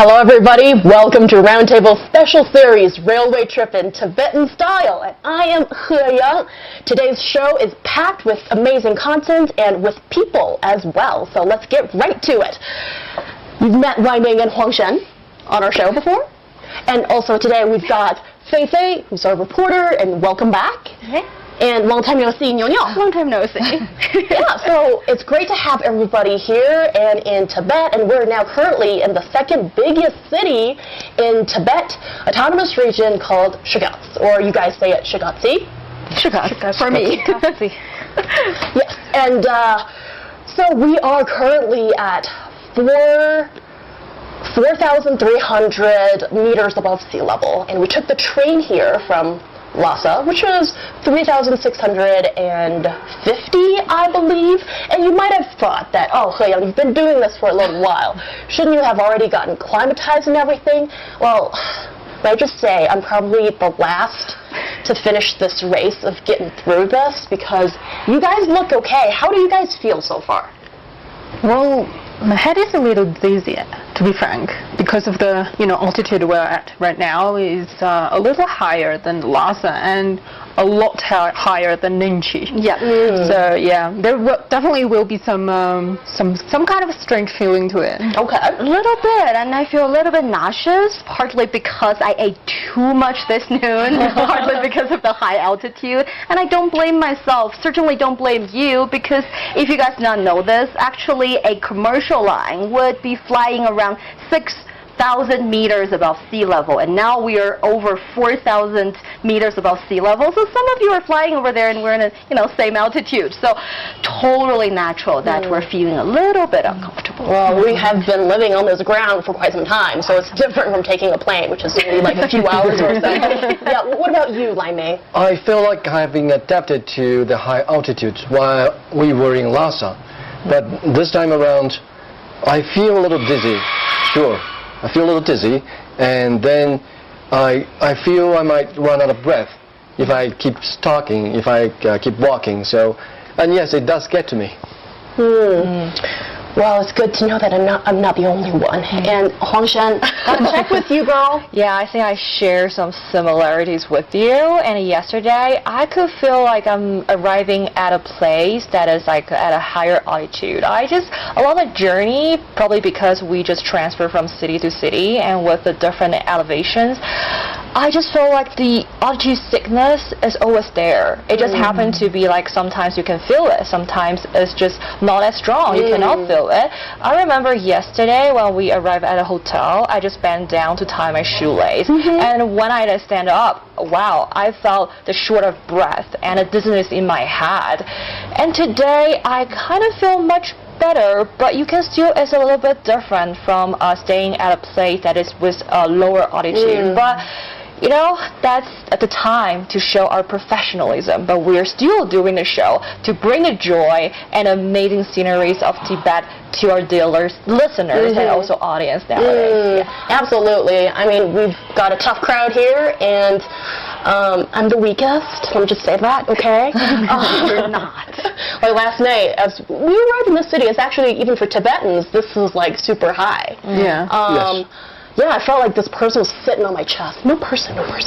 Hello everybody, welcome to Roundtable Special Series Railway Trippin Tibetan Style, and I am Xigaze. Today's show is packed with amazing content and with people as well, so let's get right to it. You've met Wai Ming and Huang Shen on our show before, and also today we've got Fei Fei, who's our reporter, and welcome back. Okay. And long time no see, Niu Niu. Long time no see. Yeah, so it's great to have everybody here and in Tibet, and we're now currently in the second biggest city in Tibet autonomous region called Xigaze, or you guys say it Xigaze. Xigaze for me. Xigaze. Yes, and so we are currently at 4,300 meters above sea level, and we took the train here from Lhasa, which is 3,650, I believe. And you might have thought that, oh, Xigaze, you've been doing this for a little while. Shouldn't you have already gotten acclimatized and everything? Well, may I just say, I'm probably the last to finish this race of getting through this because you guys look okay. How do you guys feel so far? Well, my head is a little dizzy, to be frank, because of the altitude we're at right now is a little higher than Lhasa and a lot higher than Ningqi. Yeah. So yeah, there definitely will be some kind of a strange feeling to it. Okay. A little bit, and I feel a little bit nauseous, partly because I ate too much this noon, partly because of the high altitude, and I don't blame myself, certainly don't blame you, because if you guys not know this, actually a commercial line would be flying around 6,000 meters above sea level, and now we are over 4,000 meters above sea level. So some of you are flying over there, and we're in a same altitude. So totally natural that we're feeling a little bit uncomfortable. Well, we have been living on this ground for quite some time, so it's different from taking a plane, which is only like a few hours or so. Yeah. What about you, Lai Mei? I feel like having adapted to the high altitudes while we were in Lhasa, but this time around, I feel a little dizzy. Sure. I feel a little dizzy, and then I feel I might run out of breath if I keep talking, if I keep walking. So, and yes, it does get to me. Well, it's good to know that I'm not the only one. And Huang Shen, gotta check with you, girl. Yeah, I think I share some similarities with you. And yesterday, I could feel like I'm arriving at a place that is like at a higher altitude. Along the journey, probably because we just transfer from city to city and with the different elevations, I just feel like the altitude sickness is always there. It just happened to be like sometimes you can feel it, sometimes it's just not as strong. You cannot feel it. I remember yesterday when we arrived at a hotel, I just bent down to tie my shoelace, and when I stand up, wow, I felt the short of breath and a dizziness in my head. And today I kind of feel much better, but you can still, it's a little bit different from staying at a place that is with a lower altitude. But that's at the time to show our professionalism, but we're still doing the show to bring the joy and amazing sceneries of Tibet to our listeners and also audience nowadays. Yeah. Absolutely. I mean, we've got a tough crowd here, and I'm the weakest. Let me just say that, okay? You're not. Like last night, as we arrived in the city, it's actually, even for Tibetans, this is like super high. Yeah. Yes. Yeah, I felt like this person was sitting on my chest. No person. So it was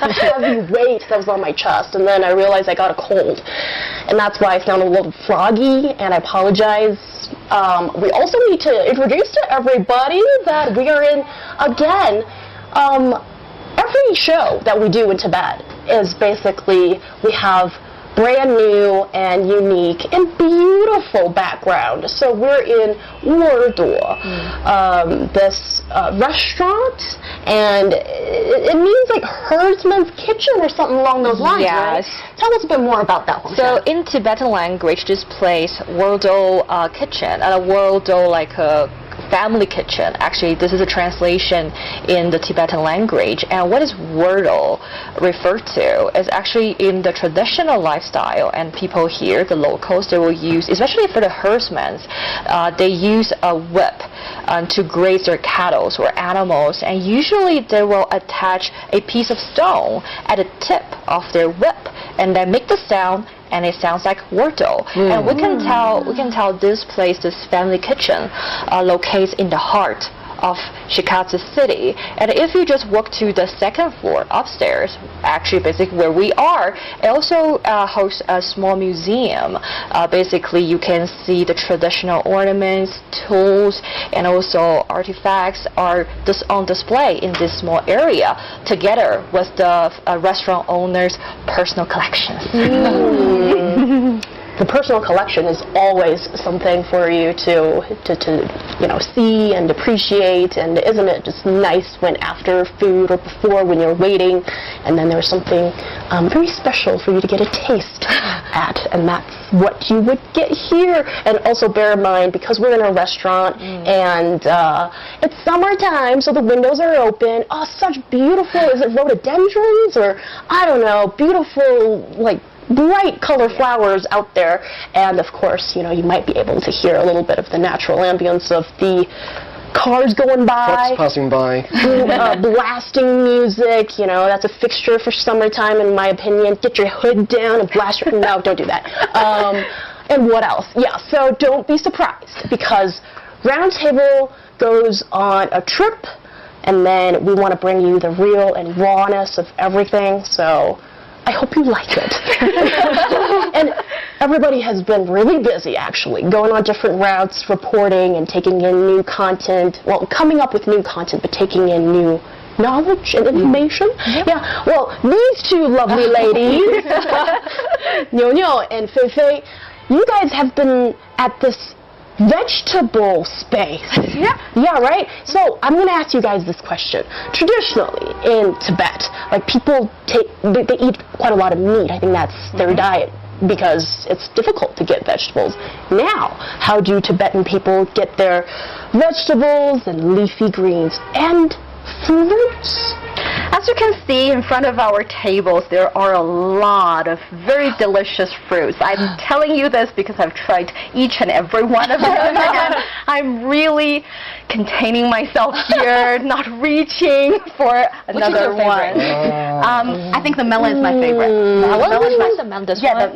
this heavy weight that was on my chest, and then I realized I got a cold, and that's why I sound a little froggy, and I apologize. We also need to introduce to everybody that we are in, again, every show that we do in Tibet is basically, we have brand new and unique and beautiful background. So we're in Wurdo, this restaurant, and it means like herdsman's kitchen or something along those lines, Yes. right? Tell us a bit more about that one. So in Tibetan language, this place, Wurdo kitchen, and a Wurdo like a family kitchen. Actually, this is a translation in the Tibetan language. And what is Wurdo referred to is actually in the traditional lifestyle, and people here, the locals, they will use, especially for the herdsmen, they use a whip to graze their cattle or animals, and usually they will attach a piece of stone at the tip of their whip and then make the sound, and it sounds like Wurdo. And we can tell this place, this family kitchen, locates in the heart of Xigaze city. And if you just walk to the second floor upstairs, actually basically where we are, it also hosts a small museum. Basically, you can see the traditional ornaments, tools, and also artifacts are just on display in this small area, together with the restaurant owner's personal collections. The personal collection is always something for you to see and appreciate, and isn't it just nice when after food or before when you're waiting, and then there's something very special for you to get a taste at, and that's what you would get here. And also bear in mind, because we're in a restaurant and it's summertime, so the windows are open. Oh, such beautiful, is it rhododendrons or I don't know, beautiful like bright color flowers out there, and of course, you might be able to hear a little bit of the natural ambience of the cars going by, trucks passing by, blasting music. That's a fixture for summertime, in my opinion. Get your hood down and blast your. No, don't do that. And what else? Yeah, so don't be surprised, because Roundtable goes on a trip, and then we want to bring you the real and rawness of everything. So I hope you like it. And everybody has been really busy, actually, going on different routes, reporting and taking in new content. Well, coming up with new content, but taking in new knowledge and information. Yeah. Well, these two lovely ladies, Niu Niu and Fei Fei, you guys have been at this vegetable space. Yeah, right? So I'm going to ask you guys this question. Traditionally in Tibet, like people they eat quite a lot of meat. I think that's their diet, because it's difficult to get vegetables. Now, how do Tibetan people get their vegetables and leafy greens and fruits? As you can see in front of our tables, there are a lot of very delicious fruits. I'm telling you this because I've tried each and every one of them, and I'm really containing myself here, not reaching for another one. I think the melon is my favorite.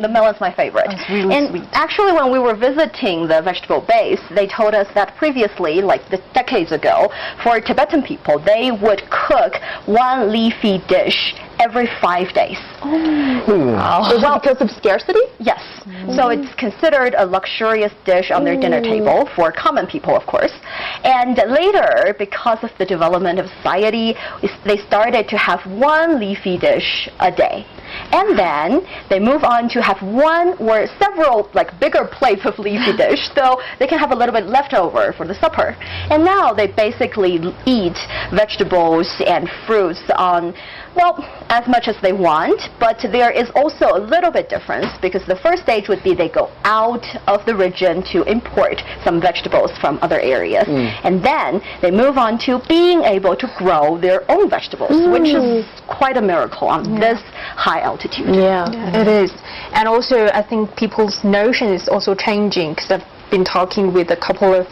The melon is my favorite. Really sweet. Actually, when we were visiting the vegetable base, they told us that previously, like decades ago, for Tibetan people, they would cook one leafy dish every 5 days. Is that because of scarcity? Yes. So it's considered a luxurious dish on their dinner table for common people, of course. And later, because of the development of society, they started to have one leafy dish a day. And then they move on to have one or several bigger plates of leafy dish, so they can have a little bit left over for the supper. And now they basically eat vegetables and fruits on, as much as they want, but there is also a little bit difference, because the first stage would be they go out of the region to import some vegetables from other areas. And then they move on to being able to grow their own vegetables, which is quite a miracle on this high altitude. Yeah. It is. And also, I think people's notion is also changing, because I've been talking with a couple of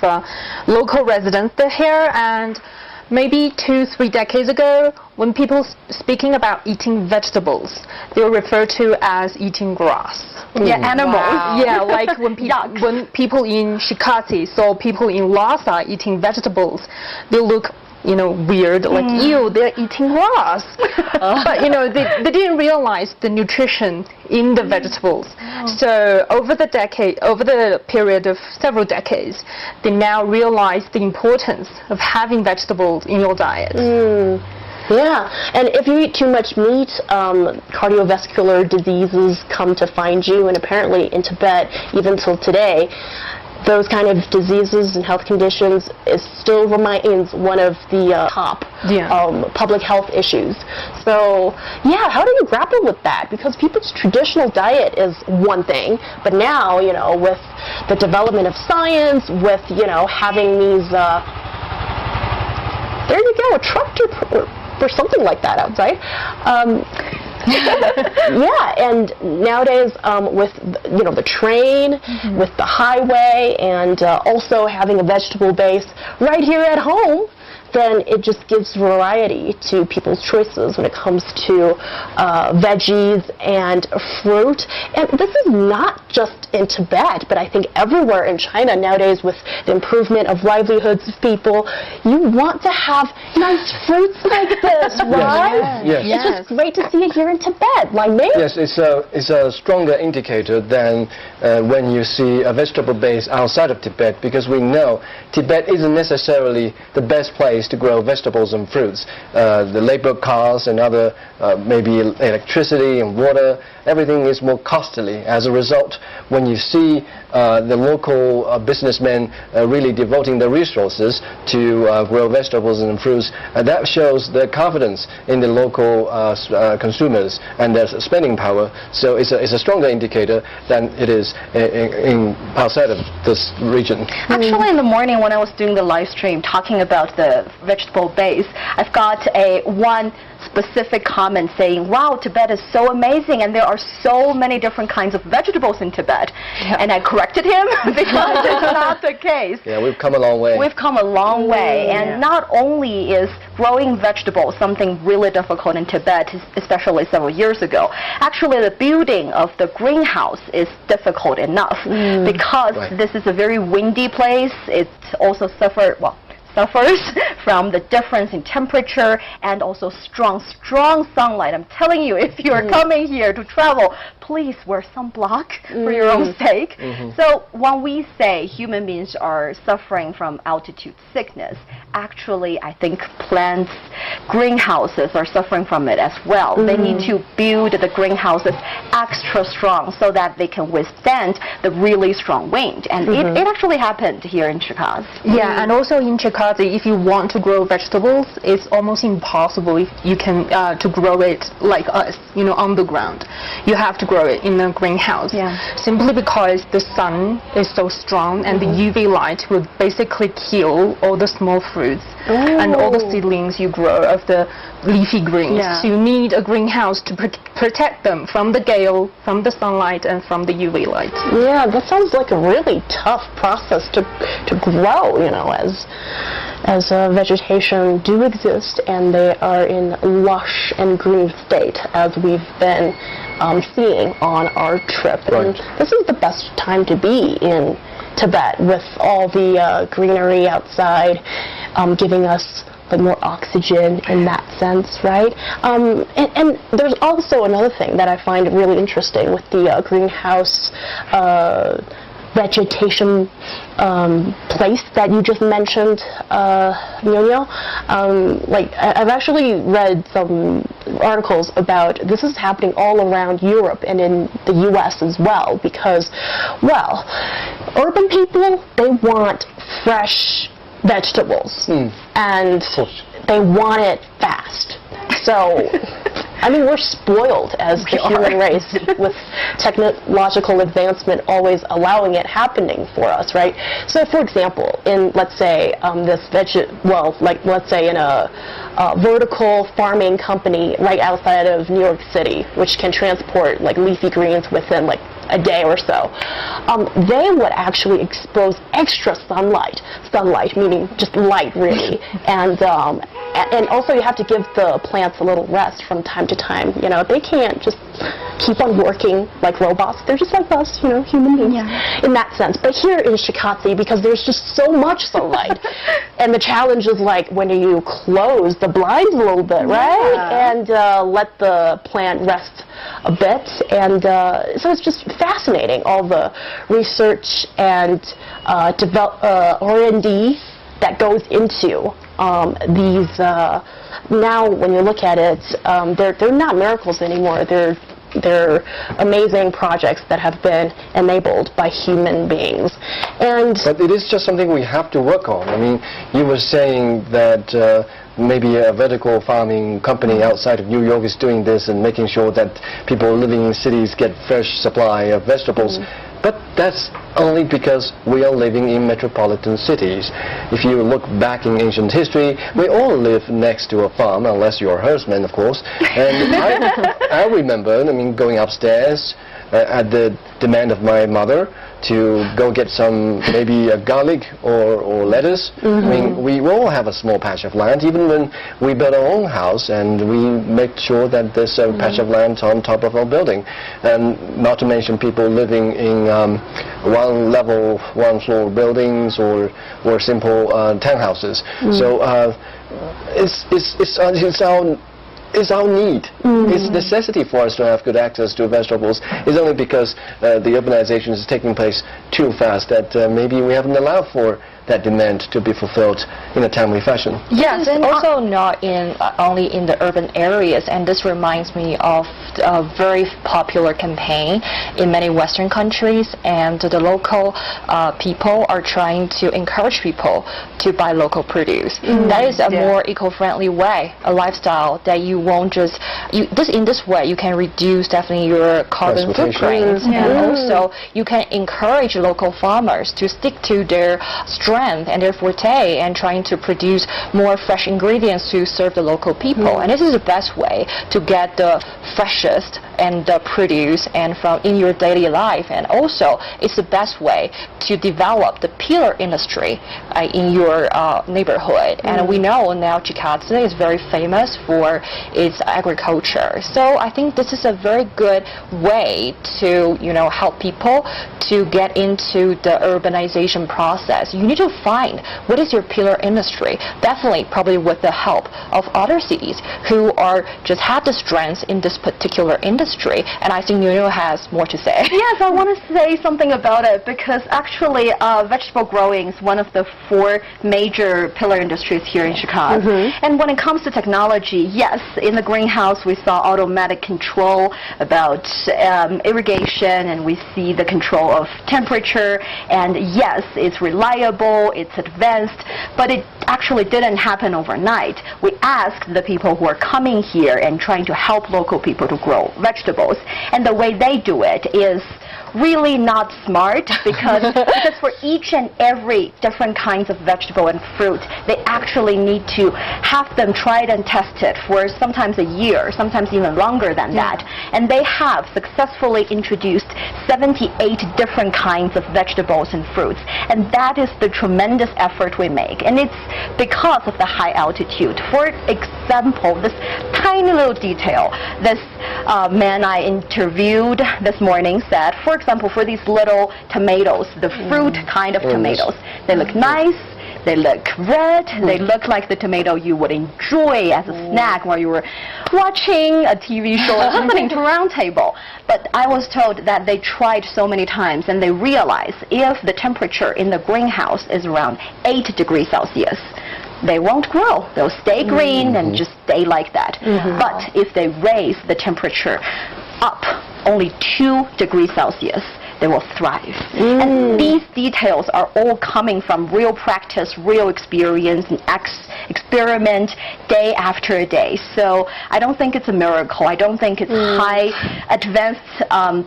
local residents here, and maybe 2-3 decades ago, when people speaking about eating vegetables, they were referred to as eating grass. Yeah, animals. Wow. Yeah, like when people in Xigaze saw people in Lhasa eating vegetables, they look weird, like, ew, they're eating grass. But, they didn't realize the nutrition in the vegetables. So over the period of several decades, they now realize the importance of having vegetables in your diet. Yeah, and if you eat too much meat, cardiovascular diseases come to find you, and apparently in Tibet, even till today, those kind of diseases and health conditions still remains one of the top public health issues. So, yeah, how do you grapple with that? Because people's traditional diet is one thing, but now, with the development of science, with, having these, there you go, a tractor or something like that outside. Yeah, and nowadays with the train, with the highway, and also having a vegetable base right here at home, then it just gives variety to people's choices when it comes to veggies and fruit. And this is not just in Tibet, but I think everywhere in China nowadays, with the improvement of livelihoods of people, you want to have nice fruits like this, right? Yes. It's just great to see it here in Tibet, like me. Yes, it's a stronger indicator than when you see a vegetable base outside of Tibet, because we know Tibet isn't necessarily the best place to grow vegetables and fruits. The labor costs and other maybe electricity and water, everything is more costly. As a result, when you see the local businessmen really devoting their resources to grow vegetables and fruits, that shows their confidence in the local consumers and their spending power. So it's a stronger indicator than it is outside of this region. Actually, in the morning when I was doing the live stream talking about the vegetable base, I've got one specific comment saying, wow, Tibet is so amazing and there are so many different kinds of vegetables in Tibet. And I corrected him because it's not the case. Yeah, we've come a long way. We've come a long way. And not only is growing vegetables something really difficult in Tibet, especially several years ago, actually the building of the greenhouse is difficult enough because this is a very windy place. It also suffers from the difference in temperature and also strong sunlight. I'm telling you, if you're coming here to travel, please wear sunblock for your own sake. So when we say human beings are suffering from altitude sickness, actually I think plants, greenhouses are suffering from it as well. They need to build the greenhouses extra strong so that they can withstand the really strong wind. And it actually happened here in Xigaze. Yeah, and also in Xigaze, if you want to grow vegetables, it's almost impossible if you can to grow it like us, on the ground. You have to grow it in a greenhouse. Simply because the sun is so strong and the UV light will basically kill all the small fruits and all the seedlings you grow of the leafy greens. So you need a greenhouse to protect them from the gale, from the sunlight, and from the UV light. Yeah, that sounds like a really tough process to grow, as vegetation do exist and they are in lush and green state, as we've been seeing on our trip. And this is the best time to be in Tibet with all the greenery outside, giving us more oxygen in that sense, right? And there's also another thing that I find really interesting with the greenhouse vegetation place that you just mentioned, Nyo. I've actually read some articles about this is happening all around Europe and in the US as well, because, well, urban people, they want fresh vegetables and they want it fast. So I mean, we're spoiled as the human race with technological advancement always allowing it happening for us, right? So, for example, in, let's say, let's say in a vertical farming company right outside of New York City, which can transport like leafy greens within like a day or so, they would actually expose extra sunlight meaning just light really, and also you have to give the plants a little rest from time to time. They can't just keep on working like robots. They're just like us, human beings in that sense. But here in Xigaze, because there's just so much sunlight, and the challenge is like when you close the blinds a little bit, right? And let the plant rest a bit. And so it's just fascinating, all the research and R&D that goes into these. Now, when you look at it, they're not miracles anymore. They're amazing projects that have been enabled by human beings. But it is just something we have to work on. I mean, you were saying that maybe a vertical farming company outside of New York is doing this and making sure that people living in cities get fresh supply of vegetables. But that's only because we are living in metropolitan cities. If you look back in ancient history, we all live next to a farm, unless you're a herdsman, of course. And I remember, going upstairs at the demand of my mother to go get some maybe a garlic or lettuce. I mean, we all have a small patch of land, even when we build our own house and we make sure that there's a patch of land on top of our building. And not to mention people living in one level, one floor buildings or simple townhouses. So it's our need. It's necessity for us to have good access to vegetables. It's only because the urbanization is taking place too fast that maybe we haven't allowed for that demand to be fulfilled in a timely fashion. Yes, and also not in only in the urban areas, and this reminds me of a very popular campaign in many Western countries, and the local people are trying to encourage people to buy local produce. That is a more eco-friendly way, a lifestyle that you won't just in this way you can reduce definitely your carbon footprint, and also you can encourage local farmers to stick to their strength and their forte and trying to produce more fresh ingredients to serve the local people. And this is the best way to get the freshest and the produce and from in your daily life. And also it's the best way to develop the pillar industry in your neighborhood. And we know now Xigaze is very famous for its agriculture. So I think this is a very good way to help people to get into the urbanization process. You need to find what is your pillar industry, definitely probably with the help of other cities who are just have the strengths in this particular industry. And I think Nuno has more to say. Yes, I want to say something about it because actually vegetable growing is one of the 4 major pillar industries here in Xigaze. And when it comes to technology, yes, in the greenhouse we saw automatic control about irrigation, and we see the control of temperature, and yes, it's reliable, it's advanced, but it actually didn't happen overnight. We asked the people who are coming here and trying to help local people to grow vegetables, and the way they do it is really not smart because for each and every different kinds of vegetable and fruit, they actually need to have them tried and tested for sometimes a year, sometimes even longer than that. And they have successfully introduced 78 different kinds of vegetables and fruits. And that is the tremendous effort we make. And it's because of the high altitude. For example, this tiny little detail, this man I interviewed this morning said, for example, for these little tomatoes, the fruit kind of tomatoes, they look nice, they look red, they look like the tomato you would enjoy as a snack while you were watching a TV show or listening to a round table. But I was told that they tried so many times and they realized if the temperature in the greenhouse is around 8 degrees Celsius, they won't grow. They'll stay green and just stay like that. But if they raise the temperature up only 2 degrees Celsius, they will thrive. And these details are all coming from real practice, real experience, and experiment day after day. So I don't think it's a miracle. I don't think it's high advanced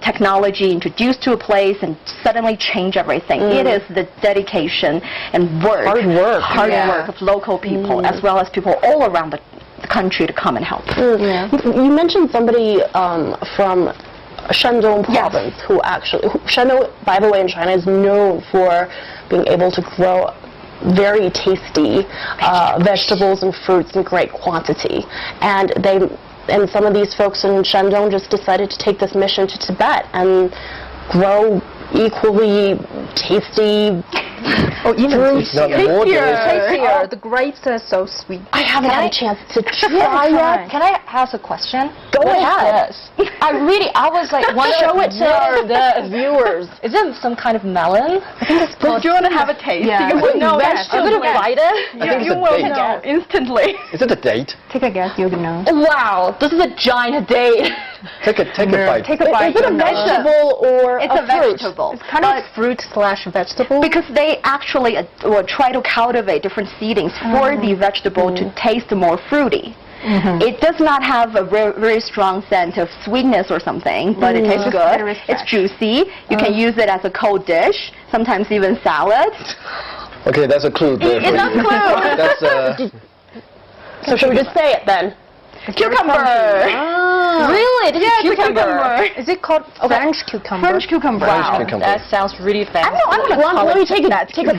technology introduced to a place and suddenly change everything. It is the dedication and hard work of local people as well as people all around the country to come and help. You mentioned somebody from Shandong province who actually, Shandong, by the way, in China is known for being able to grow very tasty vegetables and fruits in great quantity. And some of these folks in Shandong just decided to take this mission to Tibet and grow equally tasty fruits. Tastier. The grapes are so sweet. I haven't had a chance to try yet. Can I ask a question? Go ahead. I was like, Show it to the viewers. Is it some kind of melon? I think it's called. Do you want to have a taste? Yeah. You will know. I'm going to bite it. I think it's You a will date. know instantly. Is it a date? Take a guess, you know. Wow, this is a giant date. Take a bite. Take a bite. Is it a vegetable or It's a fruit? vegetable. It's kind of fruit/vegetable. Because they actually try to cultivate different seedings for the vegetable to taste more fruity. It does not have a very strong scent of sweetness or something, but it tastes good. It's juicy. You can use it as a cold dish, sometimes even salad. Okay, that's a clue there. It's a clue. That's So should we just say it then? Cucumber. Really? This is cucumber. Is it called French cucumber? French cucumber. French Wow, cucumber. that sounds really fancy. Let me take a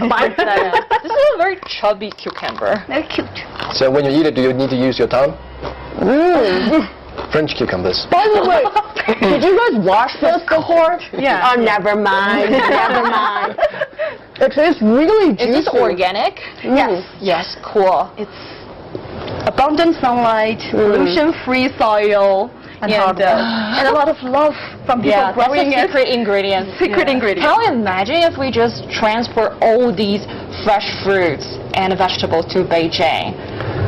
bite. This is a very chubby cucumber. They're cute. So when you eat it, do you need to use your tongue? French cucumbers. By the way, did you guys wash this before? Yeah. Oh, never mind. Never mind. It tastes really juicy. Is this organic? Yes. Yes, cool. It's abundant sunlight, pollution-free soil, and a lot of love from people Yeah, that's growing a it. secret ingredient. Secret ingredient. Can you imagine if we just transport all these fresh fruits and vegetables to Beijing?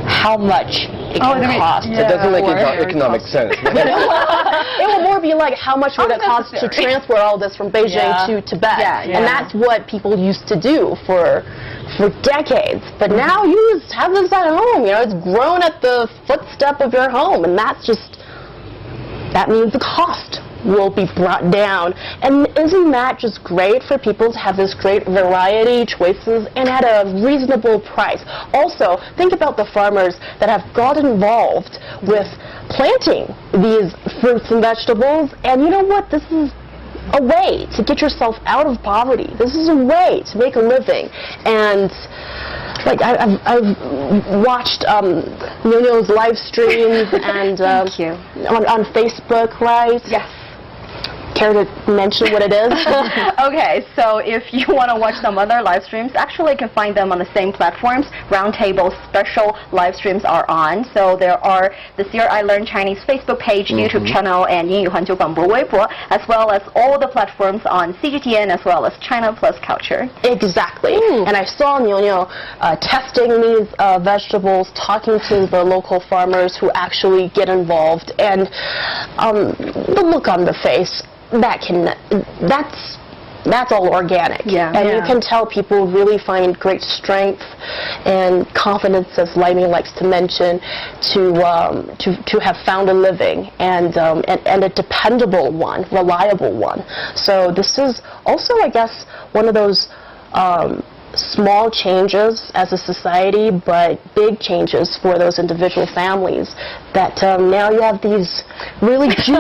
How much it can cost? It doesn't make economic sense. It will more be like how much would it cost to transport all this from Beijing to Tibet, and that's what people used to do for decades. But now you just have this at home. You know, it's grown at the footstep of your home, and that means the cost will be brought down. And isn't that just great for people to have this great variety, choices, and at a reasonable price? Also, think about the farmers that have got involved with planting these fruits and vegetables, and you know what? This is a way to get yourself out of poverty. This is a way to make a living. And like I've watched Nyo's live streams and on Facebook, right? Yes. Care to mention what it is? Okay, so if you want to watch some other live streams, actually you can find them on the same platforms. Roundtable special live streams are on. So there are the Here I Learn Chinese Facebook page, YouTube channel, and 英语环球广播微博, as well as all the platforms on CGTN, as well as China Plus Culture. Exactly. And I saw Nyo testing these vegetables, talking to the local farmers who actually get involved, and the look on the face, that's all organic. And you can tell people really find great strength and confidence, as Laiming likes to mention, to have found a living and a dependable one, reliable one. So this is also, I guess, one of those small changes as a society, but big changes for those individual families, that now you have these really juicy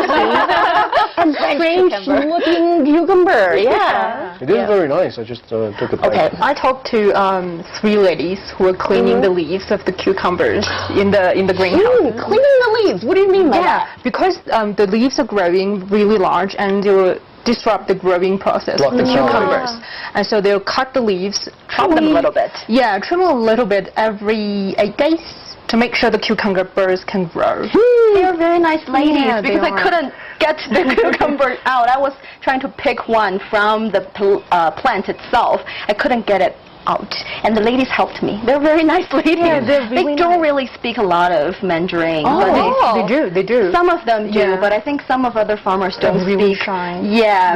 and strange-looking cucumber. It is very nice. I just took a bite. Okay. I talked to 3 ladies who were cleaning the leaves of the cucumbers in the greenhouse. Cleaning the leaves. What do you mean by that? Because the leaves are growing really large, and they will disrupt the growing process of the cucumbers. And so they'll cut the leaves, Trim them a little bit. Yeah, trim them a little bit every 8 days to make sure the cucumbers can grow. They're very nice ladies, Yeah, because I couldn't get the cucumber out. I was trying to pick one from the plant itself. I couldn't get it out, and the ladies helped me. They're very nice ladies. Yeah, they're really they don't really speak a lot of Mandarin. Oh, they do. Some of them do, Yeah. but I think some of other farmers don't really speak shy.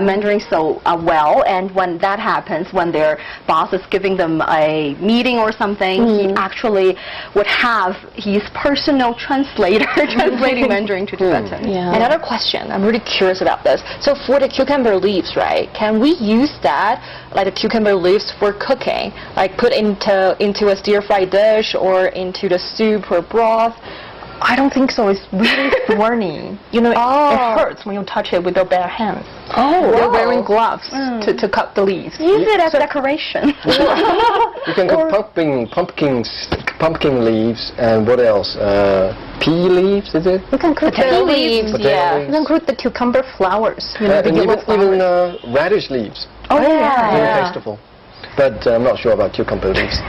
Mandarin so well. And when that happens, when their boss is giving them a meeting or something, he actually would have his personal translator translating Mandarin to Tibetan. Another question, I'm really curious about this. So for the cucumber leaves, right, can we use that, like the cucumber leaves, for cooking? Like put into a stir-fried dish or into the soup or broth? I don't think so. It's really thorny. You know, it hurts when you touch it with your bare hands. They're wearing gloves to cut the leaves. Use it as decoration. You can cook pumpkin leaves, and what else? Pea leaves, is it? You can cook Potato the leaves, Potato You can cook the cucumber flowers. You know, the and yellow even flowers. radish leaves. Yeah. Very tasteful. But I'm not sure about cucumber leaves.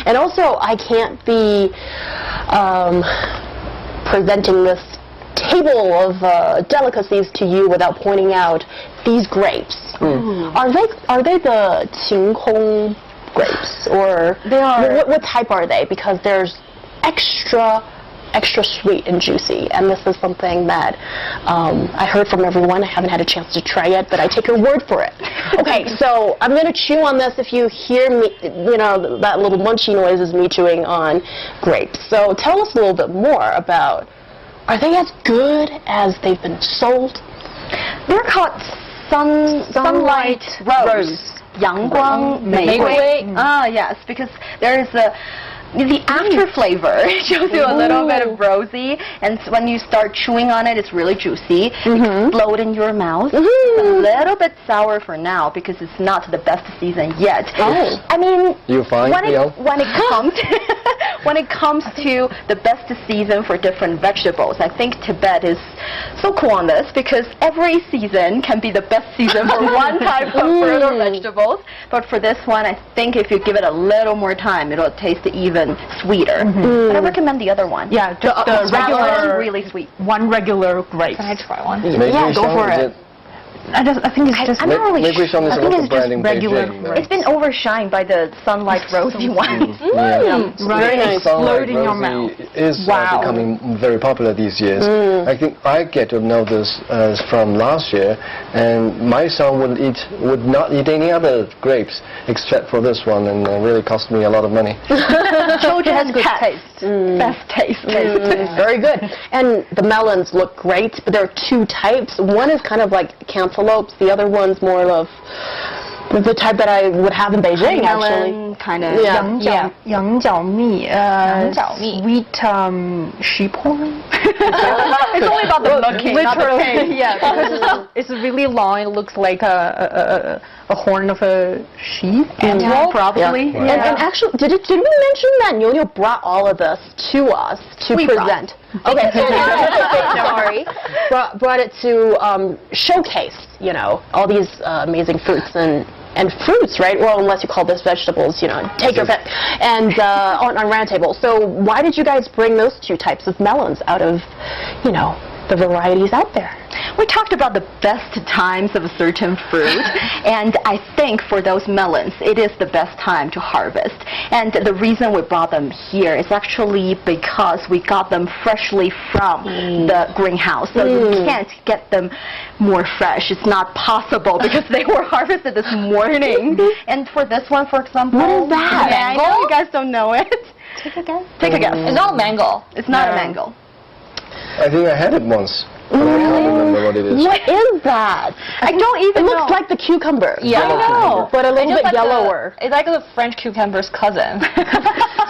And also I can't be presenting this table of delicacies to you without pointing out these grapes. Are they the Qingkong grapes, or They are. What type are they? Because there's extra sweet and juicy, and this is something that I heard from everyone. I haven't had a chance to try yet, but I take your word for it. Okay, so I'm going to chew on this. If you hear me, you know, that little munchy noise is me chewing on grapes. So tell us a little bit more about, are they as good as they've been sold? They're called sunlight rose. 阳光玫瑰. Yes, because there is the after flavor shows you a little bit of rosy, and when you start chewing on it, it's really juicy. Explode in your mouth. It's a little bit sour for now because it's not the best season yet. I mean, You find, when Leo? it comes to the best season for different vegetables, I think Tibet is so cool on this because every season can be the best season for one type of fruit or vegetables. But for this one, I think if you give it a little more time, it'll taste even sweeter. But I recommend the other one. Yeah, just the That one regular, is really sweet. one regular grape. Can I try one? Yeah, go for it. I think it's just I'm not really Maybe sure. some is I a think local it's just brand in regular Beijing. grape. It's been overshined by the sunlight rosy one. Yeah. Right, nice. explode in your Rosie mouth. is Wow. becoming very popular these years. I think I get to know this from last year, and my son would not eat any other grapes except for this one, and it really cost me a lot of money. Children has good pets. taste. Best taste, basically. Very good. And the melons look great, but there are two types. One is kind of like cantaloupes. The other one's more of the type that I would have in Beijing, actually. Melon, kind of. Yeah. 羊角蜜, 羊角蜜. sweet sheep horn. It's only about the looking, not the Literally, taste. yeah, because it's really long. It looks like a horn of a sheep. Antelope, probably. Yeah. And actually, did we mention that Nyo brought all of this to us to We present? Okay, Sorry. brought it to showcase, all these amazing fruits and fruits, right? Well, unless you call this vegetables, take your pick. And on Round Table. So why did you guys bring those two types of melons out of, the varieties out there? We talked about the best times of a certain fruit, and I think for those melons, it is the best time to harvest. And the reason we brought them here is actually because we got them freshly from the greenhouse. So you can't get them more fresh. It's not possible because they were harvested this morning. And for this one, for example, What is that? Yeah, I know you guys don't know it. Take a guess. Take a guess. It's not a mango. It's not a mango. I think I had it once. But I can't remember what it is. What is that? I don't even It know. looks like the cucumber. Yeah, I know. But a little bit yellower. It's like the French cucumber's cousin.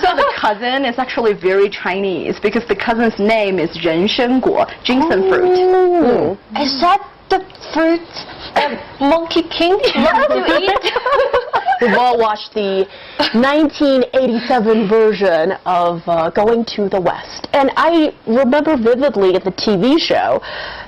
So the cousin is actually very Chinese because the cousin's name is 人参果, ginseng fruit. Is that the fruit Monkey King loves to eat? We've all watched the 1987 version of Going to the West. And I remember vividly at the TV show,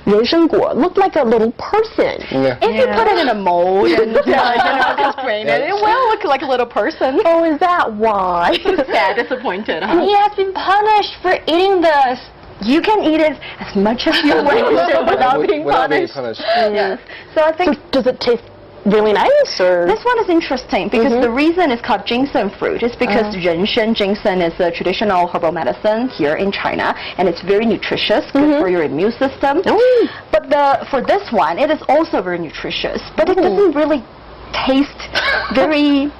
人参果 looked like a little person. Yeah. If you put it in a mold and constrain it, it will look like a little person. Oh, is that why? Sad, disappointed, huh? He has been punished for eating this. You can eat it as much as you wish without being punished. Yes. So I So think does it taste really nice, or? this one is interesting because the reason it's called ginseng fruit is because ginseng is a traditional herbal medicine here in China, and it's very nutritious, good for your immune system. But for this one, it is also very nutritious, but it doesn't really taste very,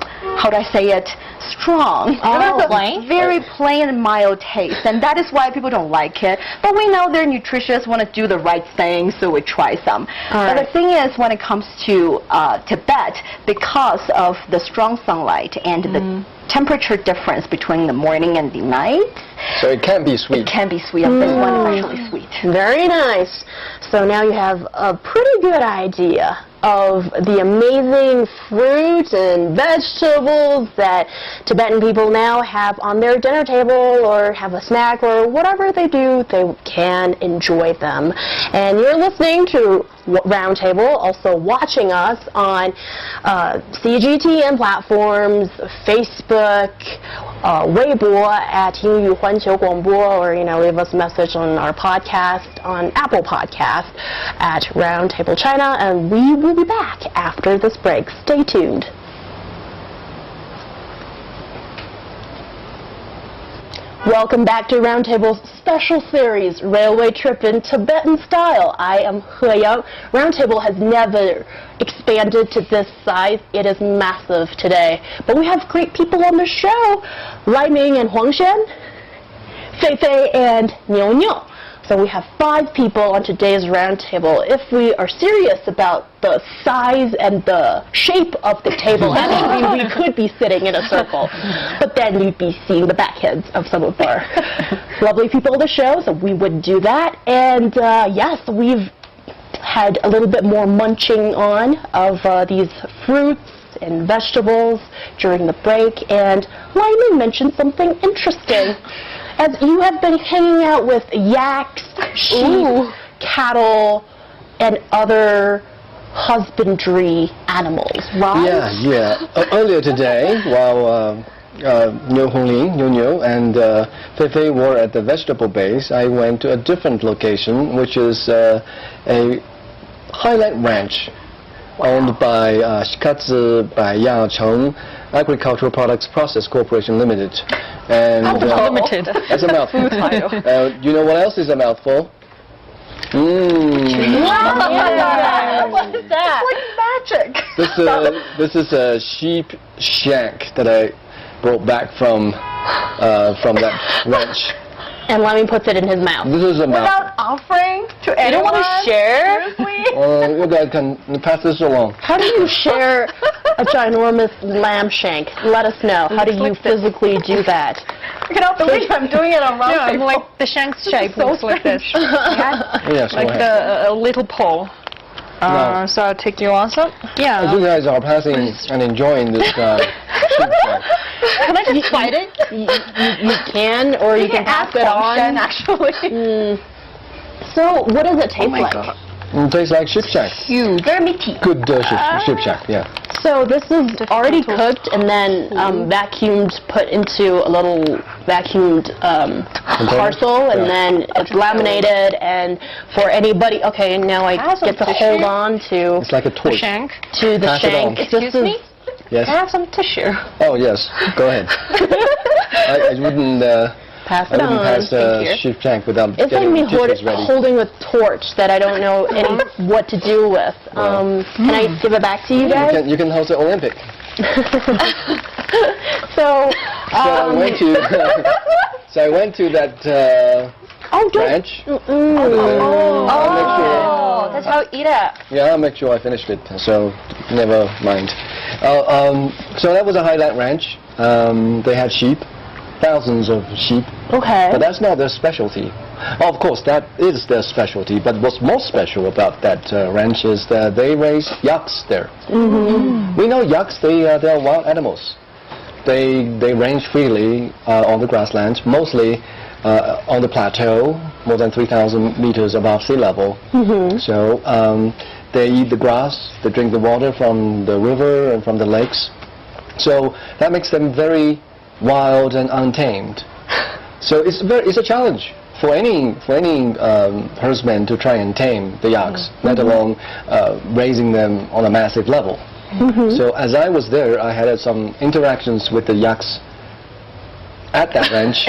how do I say it, strong. It's a very plain and mild taste, and that is why people don't like it. But we know they're nutritious, want to do the right thing, so we try some. But the thing is, when it comes to Tibet, because of the strong sunlight and the temperature difference between the morning and the night, So it can be sweet. it can be sweet. And this one is actually sweet. Very nice. So now you have a pretty good idea of the amazing fruit and vegetables that Tibetan people now have on their dinner table or have a snack or whatever they do, they can enjoy them. And you're listening to Roundtable, also watching us on CGTN platforms, Facebook, Weibo at 英语环球广播, or leave us a message on our podcast on Apple Podcast at Roundtable China, and we will be back after this break. Stay tuned. Welcome back to Roundtable's special series, Railway Trippin Tibetan Style. I am He Yang. Roundtable has never expanded to this size. It is massive today. But we have great people on the show. Lai Ming and Huang Shen, Fei Fei and Niu Niu. So we have 5 people on today's roundtable. If we are serious about the size and the shape of the table, actually we could be sitting in a circle. But then you'd be seeing the back heads of some of our lovely people on the show, so we would do that. And yes, we've had a little bit more munching on of these fruits and vegetables during the break, and Lyman mentioned something interesting. As you have been hanging out with yaks, sheep, cattle, and other husbandry animals, right? Yeah. Earlier today, while Niu Honglin, Niu, and Fei were at the vegetable base, I went to a different location, which is a highlight ranch owned by Xigaze by Yangcheng Agricultural Products Process Corporation Limited. And Limited. that's a mouthful. You know what else is a mouthful? What is that? It's like magic. This is a sheep shank that I brought back from that ranch. And Lemmy puts it in his mouth. This is a mouthful. Without offering to anyone. You don't want to share? Seriously? You guys can pass this along. How do you share a ginormous lamb shank? Let us know. How do you physically do that? I cannot believe I'm doing it on round Yeah, table. like the shank's shape looks like this. Yes, go Like ahead. a little paw. No. So I'll take you on some. Yeah. You guys are passing and enjoying this sheep shank. Can I just bite it? You can, or you can pass it on. Actually. So, what does it taste like? It tastes like sheep shank. Huge. Very meaty. Good sheep shank, yeah. So this is already cooked and then vacuumed, put into a little vacuumed parcel, and then it's laminated. And for anybody, okay, now I get to hold on to It's like a torch. Shank. the Pass it on. shank. Excuse me? Yes. Can I have some tissue? Oh yes. Go ahead. I wouldn't. Pass I it wouldn't on. pass a sheep shank without It's like getting me the tissues ready. holding a torch that I don't know what to do with. Can I give it back to you guys? You can host an Olympic. So, So I went to that ranch. I'll make sure. Oh, that's how you eat it. Yeah, I'll make sure I finished it. So never mind. So that was a highlight ranch. They had sheep, thousands of sheep. Okay. But that's not their specialty. Of course, that is their specialty. But what's most special about that ranch is that they raise yaks there. We know yaks. They are wild animals. They range freely on the grasslands, mostly on the plateau, more than 3,000 meters above sea level. So they eat the grass, they drink the water from the river and from the lakes. So that makes them very wild and untamed. So it's a challenge for any herdsman to try and tame the yaks, let alone raising them on a massive level. So as I was there, I had some interactions with the yaks at that ranch.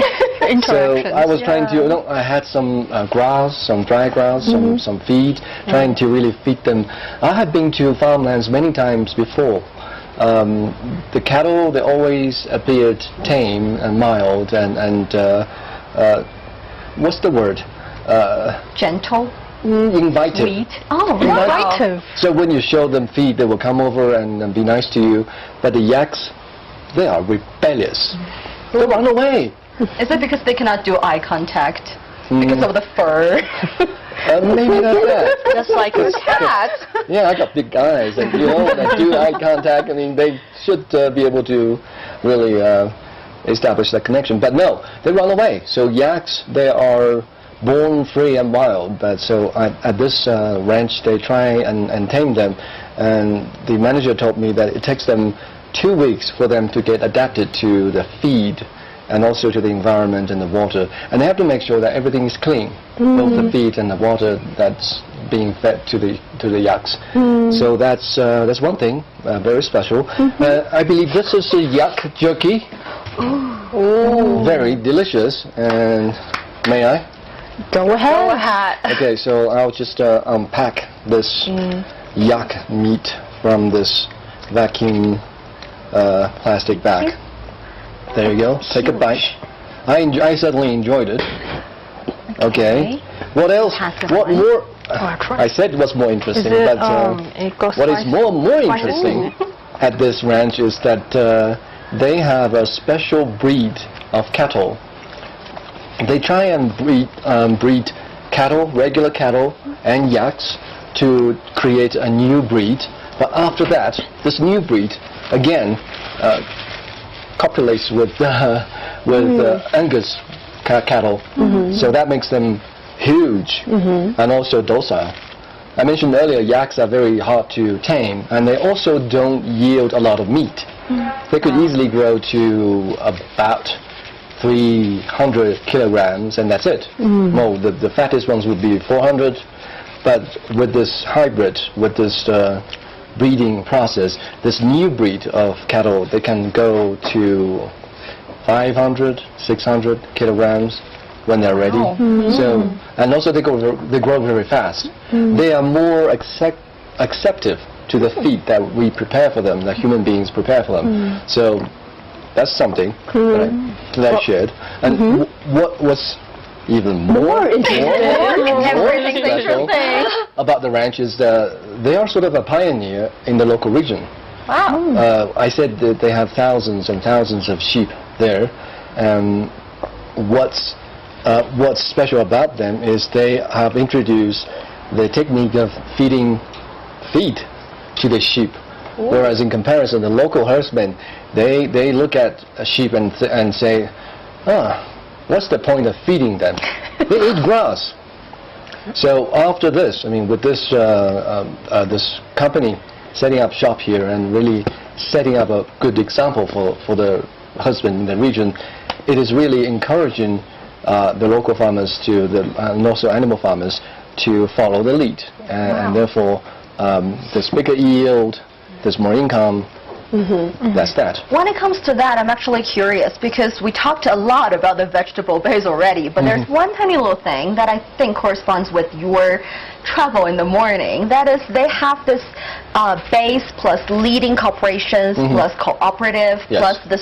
So I was trying to, I had some grass, some dry grass, some feed, trying to really feed them. I have been to farmlands many times before. The cattle, they always appeared tame and mild and what's the word? Gentle. Invited. Sweet. Oh, Invitive. So when you show them feed, they will come over and be nice to you. But the yaks, they are rebellious. They run away. Is it because they cannot do eye contact? Because of the fur? Maybe not that. Just like a cat. Yeah, I got big eyes, and when I do eye contact, I mean, they should be able to really establish that connection. But no, they run away. So yaks, they are born free and wild. But so at this ranch, they try and tame them. And the manager told me that it takes them 2 weeks for them to get adapted to the feed and also to the environment and the water. And they have to make sure that everything is clean, both the feed and the water that's being fed to the yaks. So that's one thing, very special. I believe this is a yak jerky. Very delicious. And may I? Go ahead. Go ahead. Okay, so I'll just unpack this yak meat from this vacuum plastic bag. There you go. Take a bite. I certainly enjoyed it. Okay. What else? What more? try. I said it was more interesting, Is it, but it goes what is spicy? more interesting at this ranch is that they have a special breed of cattle. They try and breed cattle, regular cattle, and yaks to create a new breed. But after that, this new breed again copulates with Angus cattle, so that makes them huge and also docile. I mentioned earlier, yaks are very hard to tame, and they also don't yield a lot of meat. They could easily grow to about 300 kilograms, and that's it. No, the fattest ones would be 400, but with this hybrid, with this breeding process, this new breed of cattle, they can go to 500, 600 kilograms when they're ready. So, and also they grow very fast. They are more acceptive to the feed that we prepare for them, that human beings prepare for them. So that's something that I shared. And what was even more special about the ranch is they are sort of a pioneer in the local region. Wow. I said that they have thousands and thousands of sheep there. What's special about them is they have introduced the technique of feeding feed to the sheep. Whereas in comparison, the local herdsmen, they look at a sheep and say, what's the point of feeding them? They eat grass. So after this, I mean, with this this company setting up shop here and really setting up a good example for the husband in the region, it is really encouraging the local farmers and also animal farmers to follow the lead, and therefore there's bigger yield, there's more income. That's that. When it comes to that, I'm actually curious because we talked a lot about the vegetable base already, but there's one tiny little thing that I think corresponds with your travel in the morning. That is, they have this base plus leading corporations plus cooperative plus the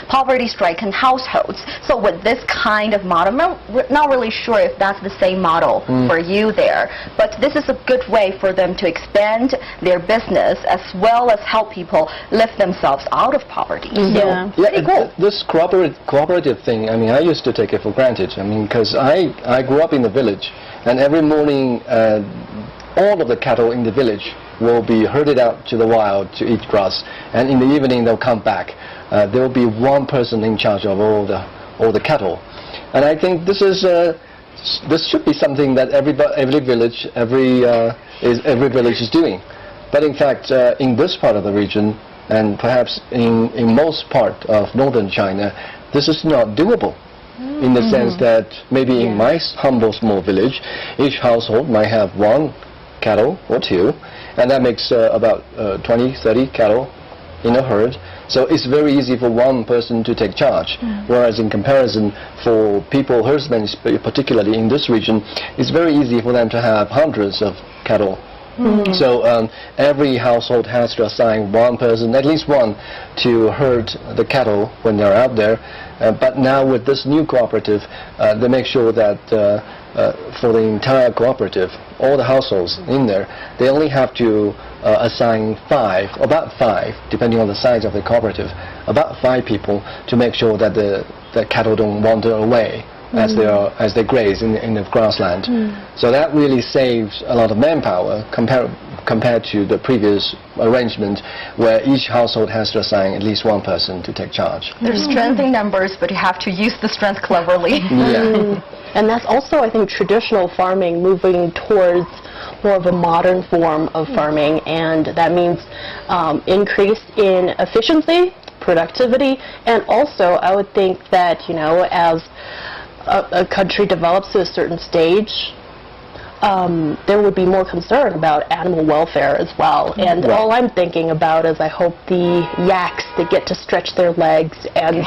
poverty-stricken households. So with this kind of model, we're not really sure if that's the same model for you there, but this is a good way for them to expand their business as well as help people lift themselves out of poverty. Pretty cool. This cooperative thing, I mean, I used to take it for granted. I mean, because I grew up in the village, and every morning all of the cattle in the village will be herded out to the wild to eat grass, and in the evening they'll come back. There will be one person in charge of all the cattle, and I think this should be something that every village is doing. But in fact, in this part of the region, and perhaps in most part of northern China, this is not doable. In the sense that maybe in my humble small village, each household might have one cattle or two, and that makes about 20, 30 cattle in a herd. So it's very easy for one person to take charge. Whereas in comparison, for people, herdsmen, particularly in this region, it's very easy for them to have hundreds of cattle. So every household has to assign one person, at least one, to herd the cattle when they're out there. But now with this new cooperative, they make sure that for the entire cooperative, all the households in there, they only have to assign about five, depending on the size of the cooperative, about 5 people to make sure that the cattle don't wander away as they graze in the grassland. So that really saves a lot of manpower compared to the previous arrangement where each household has to assign at least one person to take charge. There's strength in numbers, but you have to use the strength cleverly. And that's also, I think, traditional farming moving towards more of a modern form of farming, and that means increase in efficiency, productivity, and also I would think that, you know, as a country develops to a certain stage, there would be more concern about animal welfare as well. And all I'm thinking about is I hope the yaks, they get to stretch their legs and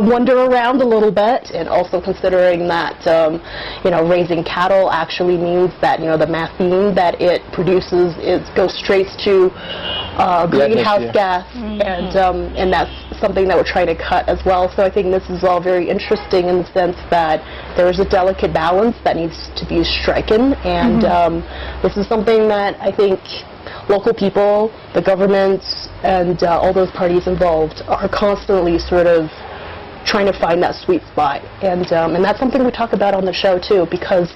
wander around a little bit, and also considering that you know, raising cattle actually means that, you know, the methane that it produces goes straight to greenhouse atmosphere. gas, and that's something that we're trying to cut as well. So I think this is all very interesting in the sense that there is a delicate balance that needs to be stricken, and this is something that I think local people, the governments, and all those parties involved are constantly sort of trying to find that sweet spot, and that's something we talk about on the show too, because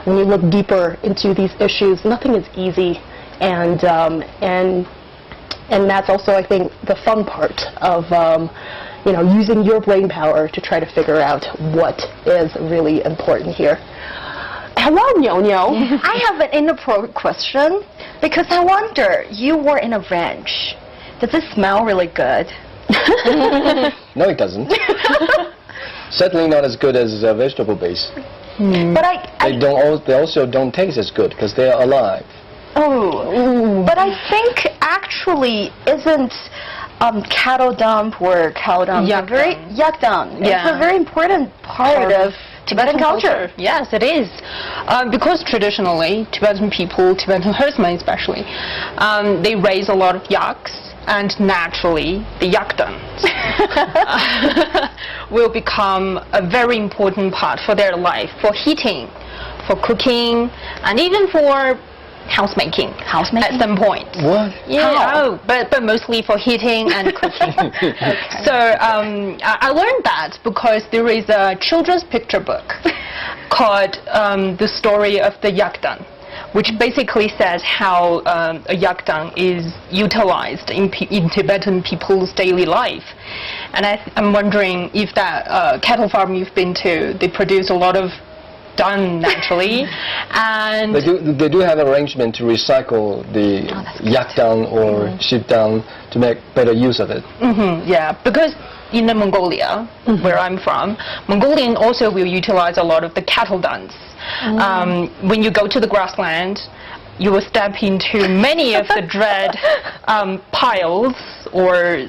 when you look deeper into these issues, nothing is easy, and that's also, I think, the fun part of using your brain power to try to figure out what is really important here. Hello, Nyo. I have an inappropriate question because I wonder, you were in a ranch. Does it smell really good? No, it doesn't. Certainly not as good as a vegetable base. But They also don't taste as good because they are alive. but I think actually isn't cattle dump or cow dump Yak dung. It's Yeah. a very important part of Tibetan culture. Yes, it is. Because traditionally, Tibetan people, Tibetan herdsmen especially, they raise a lot of yaks, and naturally, the yak dung will become a very important part for their life, for heating, for cooking, and even for housemaking. At some point. What? Yeah, but mostly for heating and cooking. So I learned that because there is a children's picture book called The Story of the Yak Dung, which basically says how a yak dung is utilized in Tibetan people's daily life. And I'm wondering if that cattle farm you've been to, they produce a lot of dung naturally, and They do have arrangement to recycle the yak dung or sheep dung to make better use of it. yeah, because in Mongolia, where I'm from, Mongolian also will utilize a lot of the cattle dungs. When you go to the grassland, you will step into many of the dread piles or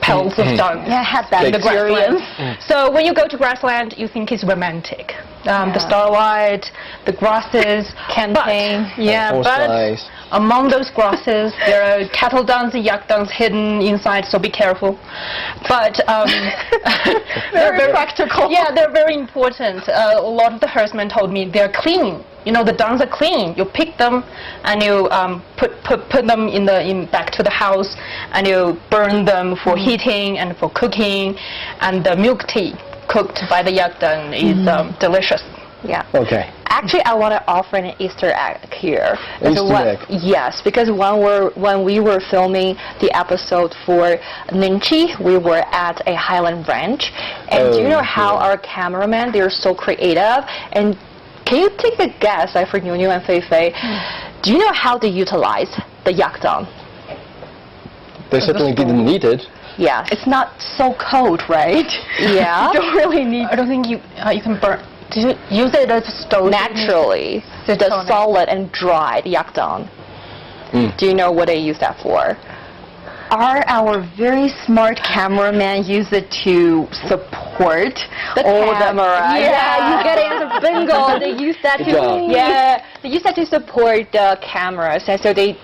piles of dung. Yeah, I had that in the grassland. experience. So when you go to grassland, you think it's romantic. The starlight, the grasses, Campaign. but Horseflies. among those grasses, there are cattle dungs and yak dungs hidden inside, so be careful. But they're very practical. Yeah, they're very important. A lot of the herdsmen told me they're clean. The dungs are clean. You pick them and you put them back to the house, and you burn them for heating and for cooking, and the milk tea cooked by the yak dung is delicious. Yeah. Okay. Actually, I want to offer an Easter egg here. Easter egg? Yes, because when we were filming the episode for Ninchi, we were at a highland ranch. And do you know how our cameraman, they're so creative? And can you take a guess, for Nyu and Fei Fei, do you know how they utilize the yak dung? They certainly didn't need it. Yeah, it's not so cold, right? Yeah. You don't really need. I don't think you can burn. Do you use it as a stove? Naturally, the solid and dried yak dung. Do you know what they use that for? Our very smart cameraman use it to support all the camera. Yeah, you get it as a bingo. They use that Good job. they use that to support the cameras, and so they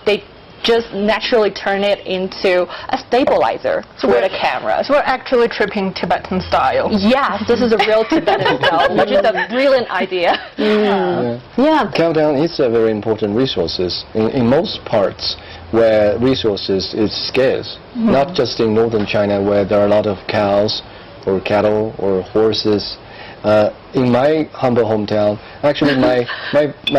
just naturally turn it into a stabilizer for the cameras. So we're actually tripping Tibetan style. Yes, this is a real Tibetan style, which is a brilliant idea. Yeah. Cow dung is a very important resources in most parts where resources is scarce. Not just in northern China where there are a lot of cows or cattle or horses. In my humble hometown, actually my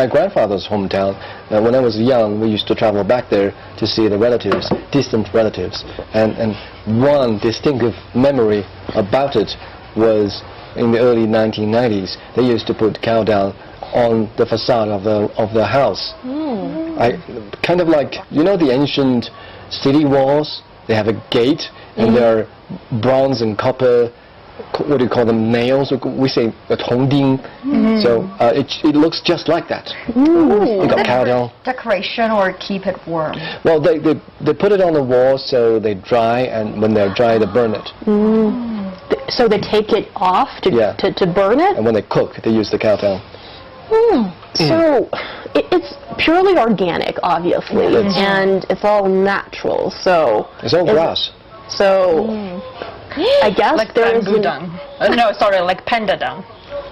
grandfather's hometown, when I was young, we used to travel back there to see the relatives, distant relatives. And one distinctive memory about it was in the early 1990s, they used to put cow dung on the facade of the house. Kind of like, the ancient city walls, they have a gate, and there are bronze and copper, what do you call them, nails? We say a tongding. So it looks just like that. You got cow dung. Decoration or keep it warm? Well, they put it on the wall so they dry, and when they're dry, they burn it. So they take it off to burn it? And when they cook, they use the cow dung. So it's purely organic, obviously, and it's all natural. So It's all grass. So I guess Like there is bamboo dung. No, sorry, like panda dung.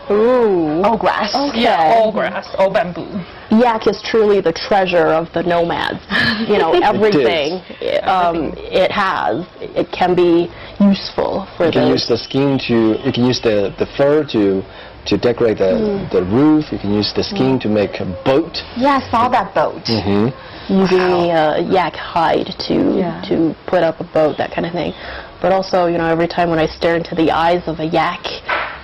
Ooh. All grass. Yeah, all grass, all bamboo. Yak is truly the treasure of the nomads. You know, everything it has, it can be useful for You can the. use the skin you can use the fur to decorate the roof. You can use the skin to make a boat. Yeah, I saw that boat. Using the yak hide to put up a boat, that kind of thing. But also, you know, every time when I stare into the eyes of a yak,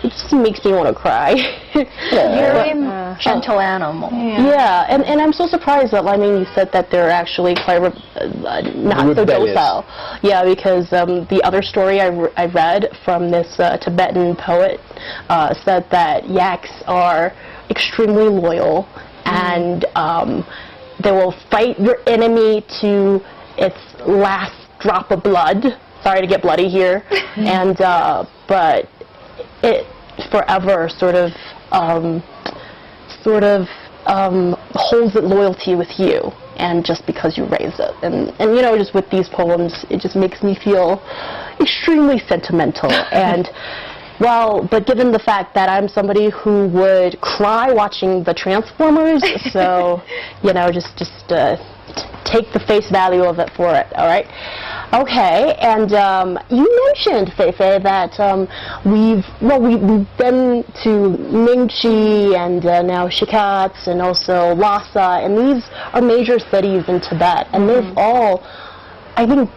it just makes me want to cry. Very gentle animal. Yeah, and I'm so surprised that, I mean, you said that they're actually quite not so Rebellious. docile. Yeah, because the other story I read from this Tibetan poet said that yaks are extremely loyal and they will fight your enemy to its last drop of blood. Sorry to get bloody here, and but it forever sort of holds its loyalty with you, and just because you raise it, and you know, just with these poems, it just makes me feel extremely sentimental. And well, but given the fact that I'm somebody who would cry watching the Transformers, so you know, just take the face value of it for it. All right. Okay, and you mentioned, Feifei, that we've been to Ningxi and now Xigaze and also Lhasa, and these are major cities in Tibet, and they've all, I think,